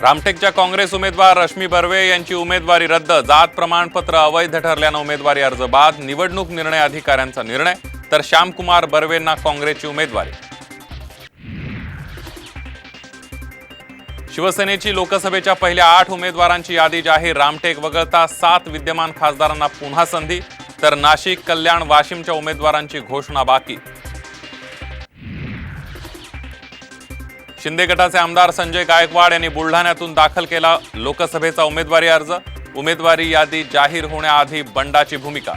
रामटेकच्या काँग्रेस उमेदवार रश्मी बर्वे यांची उमेदवारी रद्द। जात प्रमाणपत्र अवैध ठरल्याने उमेदवारी अर्ज बाद। निवडणूक निर्णय अधिकाऱ्यांचा निर्णय। तर श्यामकुमार बर्वेंना काँग्रेसची उमेदवारी। शिवसेनेची लोकसभेच्या पहिल्या 8 उमेदवारांची यादी जाहीर। रामटेक वगळता 7 विद्यमान खासदारांना पुन्हा संधी। तर नाशिक, कल्याण, वाशिमच्या उमेदवारांची घोषणा बाकी। शिंदे गटाचे आमदार संजय गायकवाड यांनी बुलढाण्यातून दाखल केला लोकसभेचा उमेदवारी अर्ज। उमेदवारी यादी जाहीर होण्याआधी बंडाची भूमिका।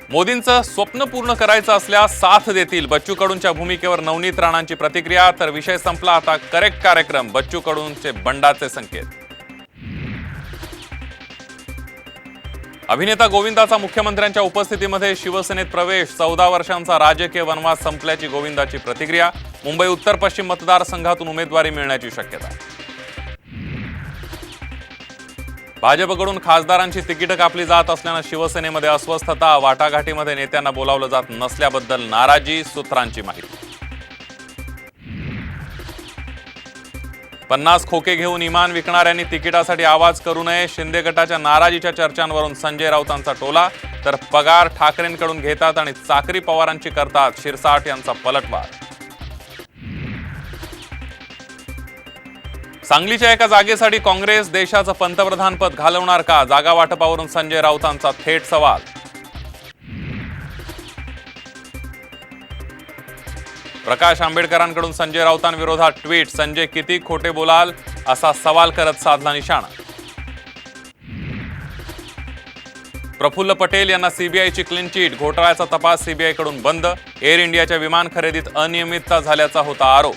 मोदींचं स्वप्न पूर्ण करायचं असल्यास साथ देतील, बच्चू कडूंच्या भूमिकेवर नवनीत राणांची प्रतिक्रिया। तर विषय संपला, आता करेक्ट कार्यक्रम, बच्चू कडूंचे बंडाचे संकेत। अभिनेता गोविंदाचा मुख्यमंत्र्यांच्या उपस्थितीमध्ये शिवसेनेत प्रवेश। 14 वर्षांचा राजकीय वनवास संपल्याची गोविंदाची प्रतिक्रिया। मुंबई उत्तर पश्चिम मतदारसंघातून उमेदवारी मिळण्याची शक्यता। भाजपकडून खासदारांची तिकीट कापली जात असल्याने शिवसेनेमध्ये अस्वस्थता। वाटाघाटीमध्ये नेत्यांना बोलावलं जात नसल्याबद्दल नाराजी, सूत्रांची माहिती। 50 खोके घेऊन इमान विकणाऱ्यांनी तिकिटासाठी आवाज करू नये। शिंदे गटाच्या नाराजीच्या चर्चांवरून संजय राऊतांचा टोला। तर पगार ठाकरेंकडून घेतात आणि चाकरी पवारांची करतात, शिरसाट यांचा पलटवार। सांगलीच्या एका जागेसाठी काँग्रेस देशाचं पंतप्रधानपद घालवणार का? जागा वाटपावरून संजय राऊतांचा थेट सवाल। प्रकाश आंबेडकरांकडून संजय राऊतांविरोधात ट्विट। संजय किती खोटे बोलाल असा सवाल करत साधला निशाणा। प्रफुल्ल पटेल यांना सीबीआयची क्लीन चिट। घोटाळ्याचा तपास सीबीआयकडून बंद। एअर इंडियाच्या विमान खरेदीत अनियमितता झाल्याचा होता आरोप।